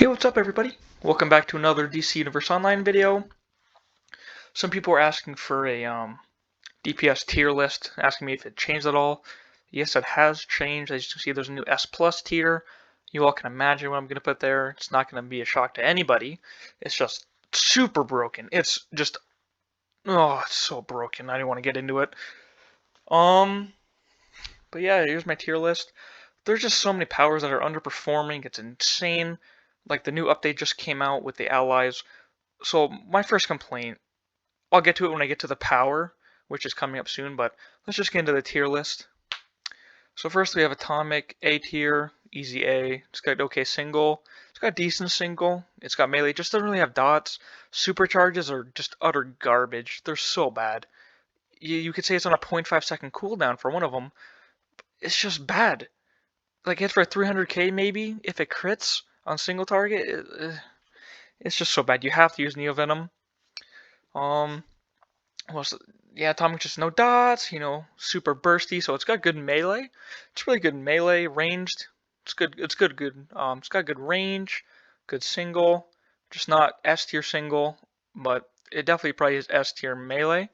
Hey, what's up everybody? Welcome back to another DC Universe Online video. Some people are asking for a DPS tier list, asking me if it changed at all. Yes, it has changed. As you can see, there's a new S plus tier. You all can imagine what I'm going to put there. It's not going to be a shock to anybody. It's just super broken. It's just, oh, it's so broken. I didn't want to get into it. But yeah, here's my tier list. There's just so many powers that are underperforming. It's insane. Like the new update just came out with the allies. So my first complaint, I'll get to it when I get to the power, which is coming up soon, but let's just get into the tier list. So first we have Atomic, A tier, easy A. It's got okay single. It's got decent single. It's got melee, just doesn't really have dots. Supercharges are just utter garbage. They're so bad. You could say it's on a 0.5 second cooldown for one of them. It's just bad. Like hits for 300k maybe if it crits on single target. It's just so bad. You have to use Neo Venom. Well, yeah, Atomic just no dots, super bursty, so it's got good melee. It's really good melee, ranged. It's good. It's good. It's got good range, good single. Just not S tier single, but it definitely probably is S tier melee.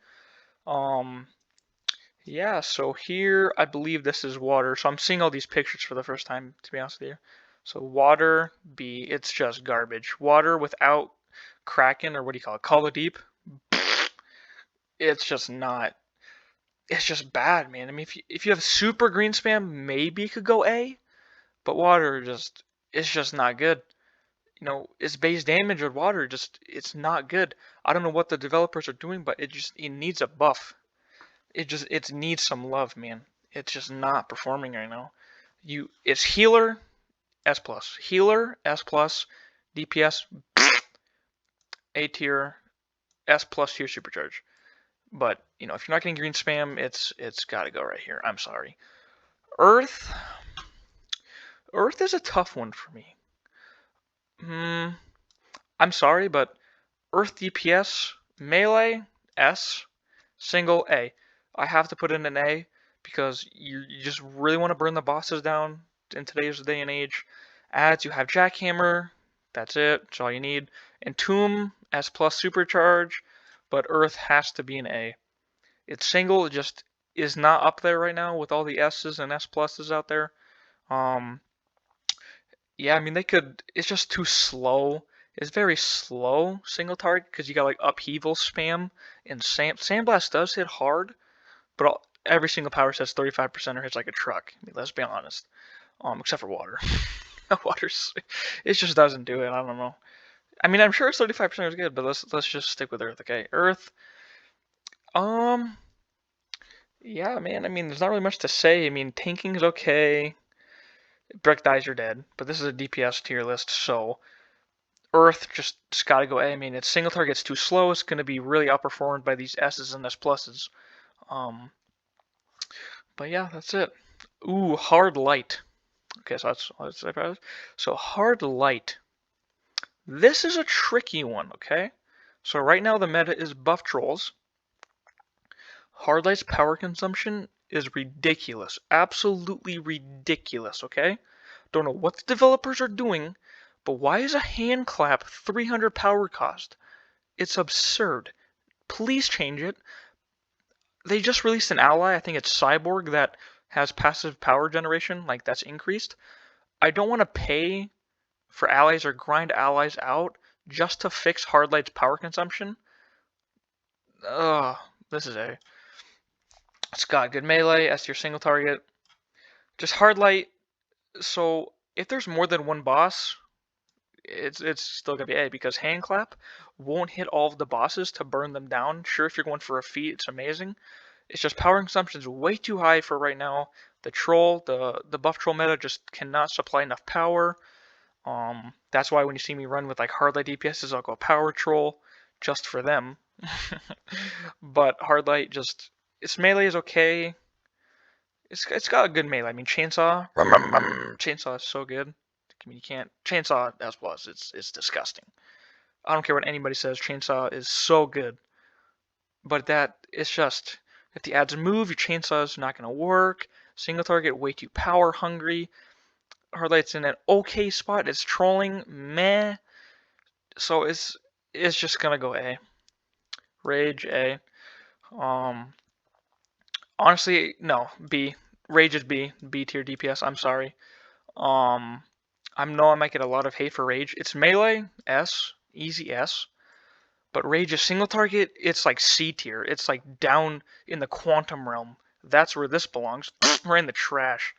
Yeah. So here, I believe this is water. So I'm seeing all these pictures for the first time, to be honest with you. So water B, it's just garbage. Water without Kraken, or what do you call it? Call it Deep. It's just not. It's just bad, man. I mean, if you have super green spam, maybe you could go A, but water it's just not good. Its base damage with water it's not good. I don't know what the developers are doing, but it needs a buff. It needs some love, man. It's just not performing right now. It's healer S plus, healer S plus, DPS A tier, S plus tier supercharge. But if you're not getting green spam, it's got to go right here. I'm sorry. Earth is a tough one for me. I'm sorry, but Earth DPS melee S, single A. I have to put in an A because you just really want to burn the bosses down in today's day and age. Adds, you have Jackhammer. That's it. That's all you need. Entomb S plus supercharge, but Earth has to be an A. It's single, it just is not up there right now with all the S's and S pluses out there. Yeah, I mean they could. It's just too slow. It's very slow single target because you got like upheaval spam and Sandblast does hit hard, but every single power set's 35% or hits like a truck. I mean, let's be honest. Except for water. Water's it just doesn't do it. I don't know. I mean, I'm sure 35% is good, but let's just stick with Earth. Okay, Earth. Yeah, man. I mean, there's not really much to say. I mean, tanking is okay. Breck dies, you're dead. But this is a DPS tier list, so Earth just gotta go A. I mean, its single target's too slow. It's gonna be really outperformed by these S's and S pluses. But yeah, that's it. Ooh, hard light. Okay, so that's so hard light. This is a tricky one. Okay, so right now the meta is buff trolls. Hardlight's power consumption is ridiculous. Absolutely ridiculous, okay? Don't know what the developers are doing, but why is a hand clap 300 power cost? It's absurd. Please change it. They just released an ally, I think it's Cyborg, that has passive power generation, like that's increased. I don't want to pay for allies or grind allies out just to fix Hardlight's power consumption. Ugh, this is a... It's got good melee, S tier single target. Just hard light. So if there's more than one boss, it's still gonna be A because hand clap won't hit all of the bosses to burn them down. Sure, if you're going for a feat, it's amazing. It's just power consumption is way too high for right now. The troll, the buff troll meta just cannot supply enough power. That's why when you see me run with like hard light DPSs, I'll go power troll just for them. But hard light just its melee is okay. It's got a good melee. I mean, chainsaw is so good. I mean, you can't chainsaw S plus. It's disgusting. I don't care what anybody says. Chainsaw is so good, but it's just if the adds move, your chainsaw is not gonna work. Single target way too power hungry. Hardlight's in an okay spot. It's trolling, meh. So it's just gonna go A. Rage A. Honestly, no, B. Rage is B. B tier DPS. I'm sorry. I know I might get a lot of hate for Rage. It's melee S, easy S. But Rage is single target. It's like C tier. It's like down in the quantum realm. That's where this belongs. We're in the trash.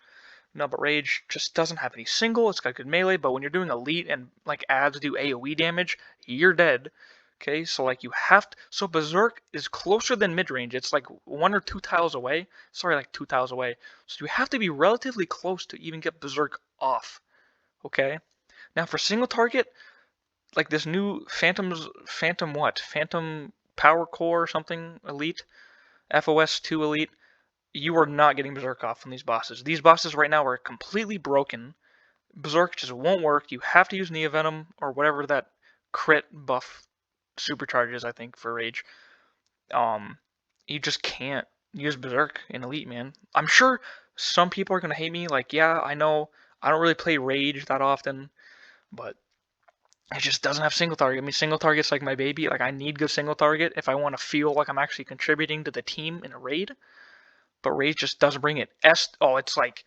No, but Rage just doesn't have any single. It's got good melee, but when you're doing elite and like ads do AoE damage, you're dead. Okay, so like you have to. So Berserk is closer than mid range. It's like 1 or 2 tiles away. Sorry, like 2 tiles away. So you have to be relatively close to even get Berserk off. Okay. Now for single target, like this new Phantom Power Core or something Elite, FOS 2 Elite. You are not getting Berserk off from these bosses. These bosses right now are completely broken. Berserk just won't work. You have to use Neovenom or whatever that crit buff supercharges, I think, for Rage. You just can't use Berserk in Elite, man. I'm sure some people are gonna hate me. Like, yeah, I know I don't really play Rage that often, but it just doesn't have single target. I mean, single target's like my baby. Like, I need good single target if I want to feel like I'm actually contributing to the team in a raid. But Rage just doesn't bring it. It's like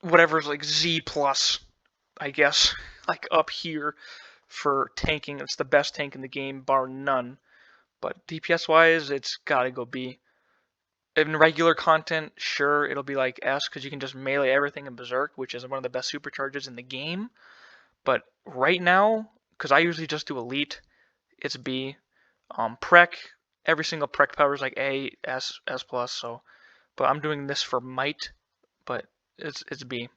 whatever's like Z plus, I guess, like up here for tanking. It's the best tank in the game, bar none. But DPS wise, it's gotta go B. In regular content, sure, it'll be like S because you can just melee everything in Berserk, which is one of the best supercharges in the game. But right now, because I usually just do Elite, it's B. Prec, every single Prec power is like A, S, S plus. So, but I'm doing this for Might, but it's B.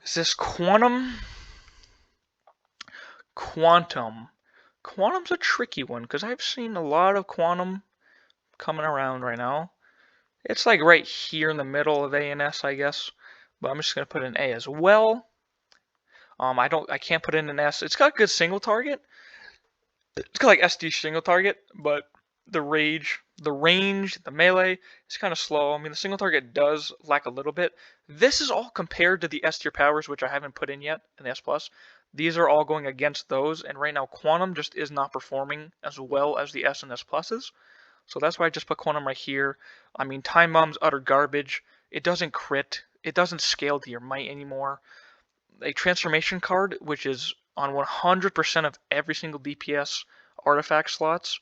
Is this Quantum? Quantum's a tricky one because I've seen a lot of Quantum coming around right now. It's like right here in the middle of A and S, I guess. But I'm just gonna put an A as well. I can't put in an S. It's got good single target. It's got like SD single target, but the range, the melee is kind of slow. I mean, the single target does lack a little bit. This is all compared to the S tier powers, which I haven't put in yet in the S plus. These are all going against those, and right now Quantum just is not performing as well as the S and S pluses. So that's why I just put Quantum right here. I mean, Time Bomb's utter garbage. It doesn't crit. It doesn't scale to your might anymore. A transformation card, which is on 100% of every single DPS artifact slots,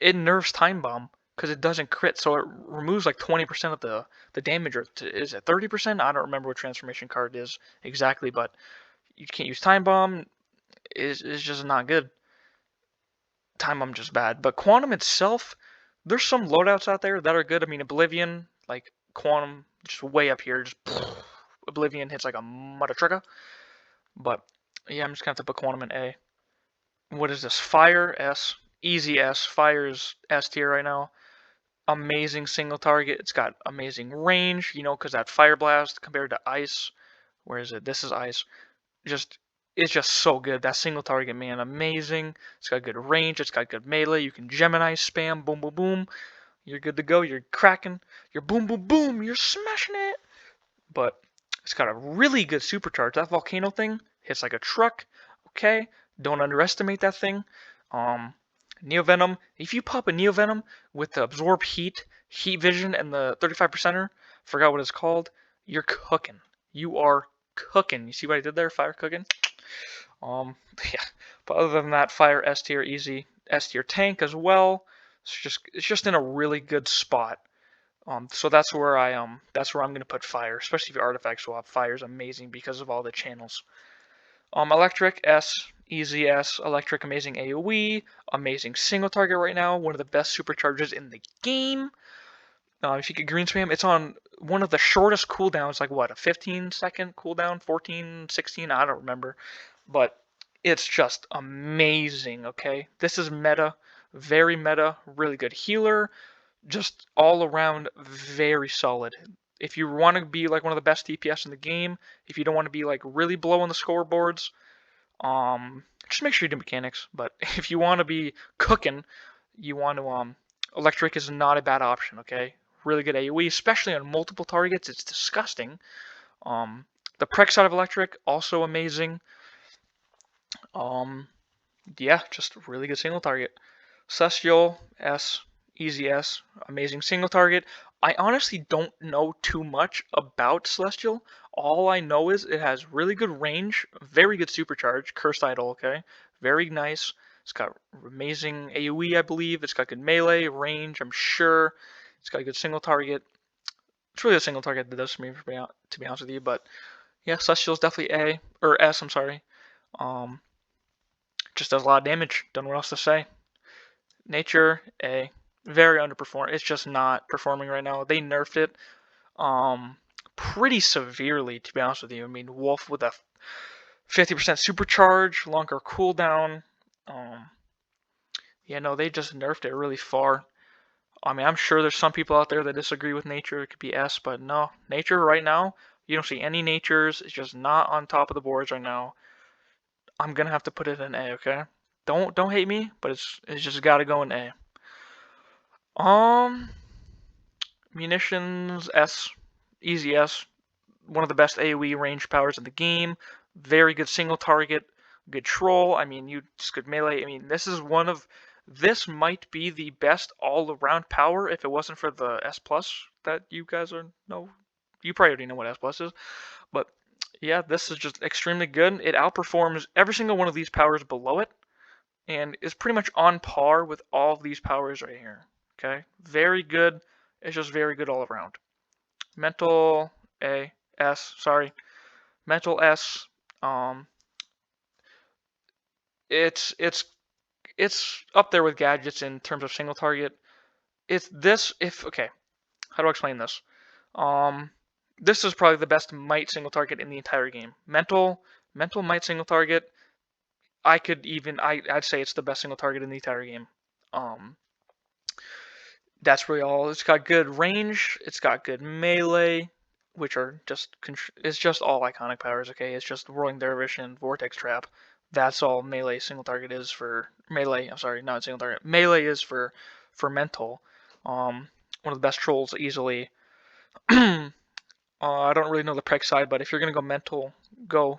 it nerfs Time Bomb because it doesn't crit, so it removes like 20% of the damage, or is it 30%? I don't remember what transformation card is exactly, but you can't use Time Bomb. Is just not good. Time Bomb just bad. But Quantum itself, there's some loadouts out there that are good. I mean, Oblivion, like Quantum, just way up here, just Oblivion hits like a mother trucker. But yeah, I'm just gonna have to put Quantum in A. What is this? Fire S, easy S. Fire's S tier right now. Amazing single target. It's got amazing range, you know, because that Fire Blast compared to Ice. Where is it? This is Ice. It's just so good. That single target, man, amazing. It's got good range. It's got good melee. You can Gemini spam, boom, boom, boom. You're good to go. You're cracking. You're boom, boom, boom. You're smashing it. But it's got a really good supercharge. That volcano thing hits like a truck. Okay, don't underestimate that thing. Neovenom. If you pop a Neovenom with the absorb heat, heat vision, and the 35%er, forgot what it's called, you're cooking. You are cooking. You see what I did there? Fire cooking. Yeah. But other than that, Fire S tier, easy S tier tank as well. It's just in a really good spot. So that's where I'm gonna put Fire, especially if your artifact swap. Fire's amazing because of all the channels. Electric S, easy S, Electric amazing AoE, amazing single target right now, one of the best supercharges in the game. If you get green spam, it's on one of the shortest cooldowns, like what, a 15-second cooldown, 14, 16, I don't remember, but it's just amazing. Okay, this is meta, very meta, really good healer, just all around very solid. If you want to be like one of the best DPS in the game, if you don't want to be like really blowing the scoreboards, just make sure you do mechanics. But if you want to be cooking, you want to Electric is not a bad option. Okay, really good AoE, especially on multiple targets. It's disgusting. The Prec side of Electric, also amazing. Yeah, just really good single target. Celestial, S, easy S, amazing single target. I honestly don't know too much about Celestial. All I know is it has really good range, very good supercharge, Cursed Idol, okay? Very nice. It's got amazing AoE, I believe. It's got good melee, range, I'm sure. It's got a good single target. It's really a single target that does for me, to be honest with you. But yeah, Celestial's definitely A, or S, I'm sorry. Just does a lot of damage. Don't know what else to say. Nature, A. Very underperformed. It's just not performing right now. They nerfed it pretty severely, to be honest with you. I mean, Wolf with a 50% supercharge, longer cooldown. Yeah, no, they just nerfed it really far. I mean, I'm sure there's some people out there that disagree with Nature. It could be S, but no. Nature right now, you don't see any Natures. It's just not on top of the boards right now. I'm gonna have to put it in A, okay? Don't hate me, but it's just gotta go in A. Munitions S, easy S. One of the best AoE range powers in the game. Very good single target, good troll. I mean, you just good melee. I mean, this might be the best all-around power if it wasn't for the S plus that you guys know. You probably already know what S plus is, but yeah, this is just extremely good. It outperforms every single one of these powers below it, and is pretty much on par with all of these powers right here. Okay, very good. It's just very good all around. Mental A, S, sorry. Mental S, it's up there with gadgets in terms of single target. It's this okay, how do I explain this? This is probably the best might single target in the entire game. Mental might single target. I'd say it's the best single target in the entire game. That's really all. It's got good range. It's got good melee, which are it's just all iconic powers. Okay, it's just Whirling Dervish and Vortex Trap. That's all melee single target is for melee. I'm sorry, not single target. Melee is for mental. One of the best trolls easily. I don't really know the prec side, but if you're gonna go mental,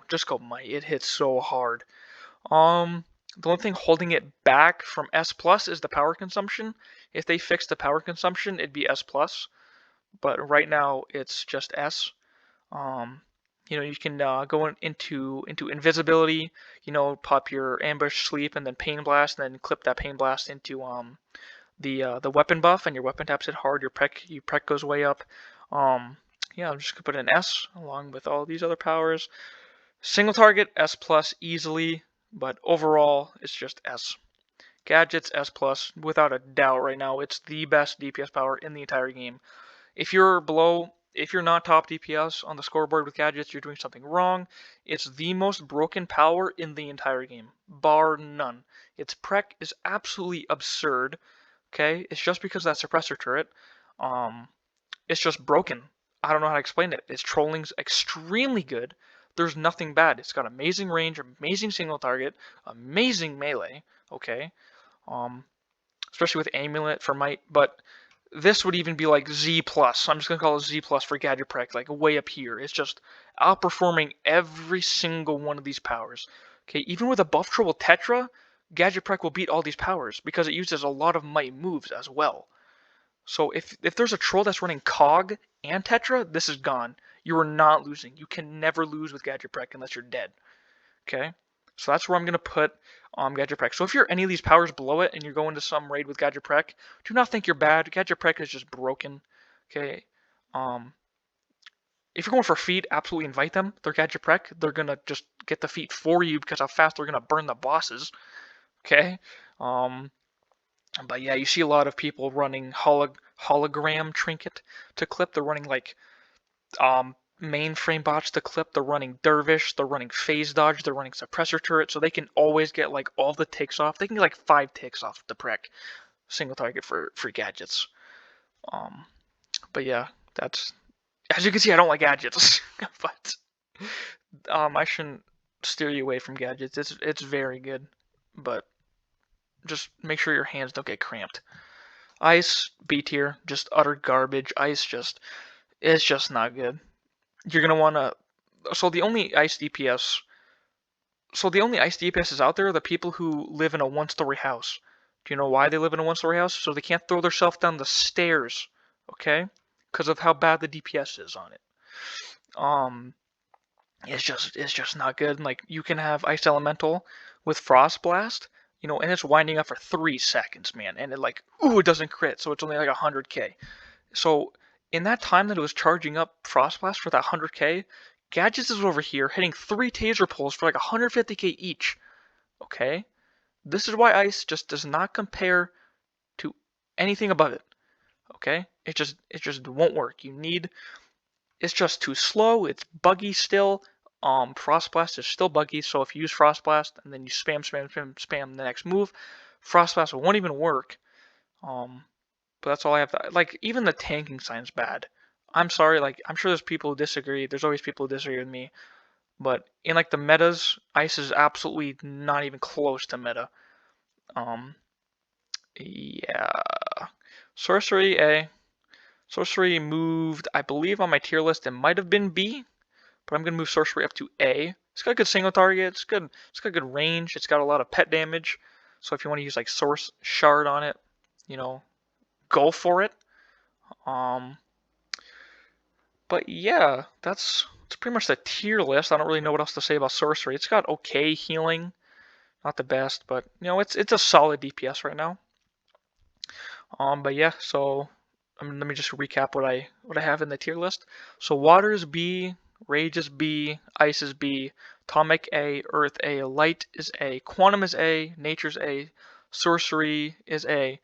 just go might. It hits so hard. The only thing holding it back from S plus is the power consumption. If they fix the power consumption, it'd be S plus. But right now it's just S. You can go into invisibility. Pop your ambush, sleep, and then pain blast, and then clip that pain blast into the weapon buff, and your weapon taps it hard. Your prec goes way up. Yeah, I'm just gonna put an S along with all these other powers. Single target S plus easily, but overall it's just S. Gadgets S plus without a doubt right now. It's the best DPS power in the entire game. If you're not top DPS on the scoreboard with gadgets, you're doing something wrong. It's the most broken power in the entire game, bar none. Its prec is absolutely absurd. Okay, it's just because of that suppressor turret. It's just broken. I don't know how to explain it. Its trolling's extremely good. There's nothing bad. It's got amazing range, amazing single target, amazing melee. Okay, especially with amulet for might, but this would even be like Z plus. I'm just gonna call it Z plus for gadget prec, like way up here. It's just outperforming every single one of these powers. Okay, even with a buff trouble Tetra, gadget prec will beat all these powers because it uses a lot of might moves as well. So if there's a troll that's running Cog and Tetra, this is gone. You are not losing. You can never lose with gadget prec unless you're dead. Okay, so that's where I'm gonna put gadget prec. So if you're any of these powers below it and you're going to some raid with gadget prec, do not think you're bad. Gadget prec is just broken. Okay, if you're going for feet, absolutely invite them. They're gadget prec. They're gonna just get the feet for you because how fast they're gonna burn the bosses. Okay, but yeah, you see a lot of people running hologram trinket to clip. They're running like mainframe bots to clip. They're running dervish. They're running phase dodge. They're running suppressor turret, so they can always get like all the ticks off. They can get like 5 ticks off the prec single target for gadgets. But yeah, that's as you can see, I don't like gadgets, but I shouldn't steer you away from gadgets. It's very good, but just make sure your hands don't get cramped. Ice, B tier, just utter garbage. Ice it's just not good. You're gonna wanna, so the only ice DPS, so the only ice DPSs out there are the people who live in a one-story house. Do you know why they live in a one-story house? So they can't throw themselves down the stairs, okay? Because of how bad the DPS is on it. Um, it's just not good. Like you can have Ice Elemental with Frost Blast, and it's winding up for 3 seconds, man, and it doesn't crit, so it's only like 100k. So in that time that it was charging up Frost Blast for that 100k, Gadgets is over here hitting 3 taser pulls for like 150k each. Okay, this is why Ice just does not compare to anything above it. Okay, it just won't work. It's just too slow. It's buggy still. Frost Blast is still buggy, so if you use Frost Blast and then you spam the next move, Frost Blast won't even work. But that's all I have to, like, even the tanking sign's bad. I'm sorry, like, I'm sure there's people who disagree. There's always people who disagree with me. But in like the metas, Ice is absolutely not even close to meta. Um, yeah. Sorcery A. Sorcery moved, I believe on my tier list it might have been B, but I'm gonna move Sorcery up to A. It's got good single target. It's good. It's got good range. It's got a lot of pet damage. So if you want to use like Source Shard on it, go for it. But yeah, that's pretty much the tier list. I don't really know what else to say about Sorcery. It's got okay healing, not the best, but it's a solid DPS right now. But yeah, so let me just recap what I have in the tier list. So Water is B, Rage is B, Ice is B, Atomic A, Earth A, Light is A, Quantum is A, Nature's A, Sorcery is A,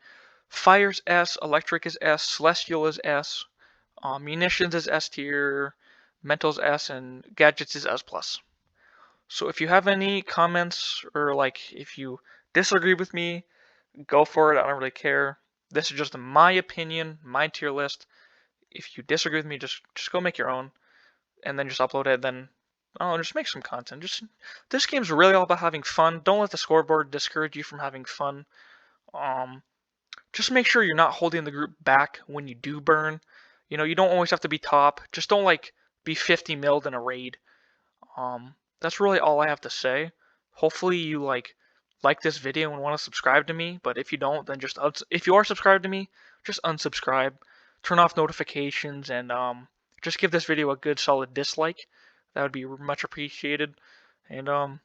Fire's S, Electric is S, Celestial is S, Munitions is S tier, Mental's S, and Gadgets is S plus. So if you have any comments or like if you disagree with me, go for it. I don't really care. This is just my opinion, my tier list. If you disagree with me, just go make your own, and then just upload it. Then just make some content. This game's really all about having fun. Don't let the scoreboard discourage you from having fun. Just make sure you're not holding the group back when you do burn. You don't always have to be top. Just don't be 50 milled in a raid. That's really all I have to say. Hopefully you like this video and want to subscribe to me, but if you don't, then if you are subscribed to me, just unsubscribe, turn off notifications, and just give this video a good solid dislike. That would be much appreciated. And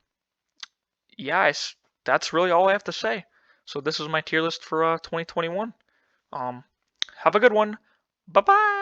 yeah, that's really all I have to say. So this is my tier list for 2021. Have a good one. Bye bye.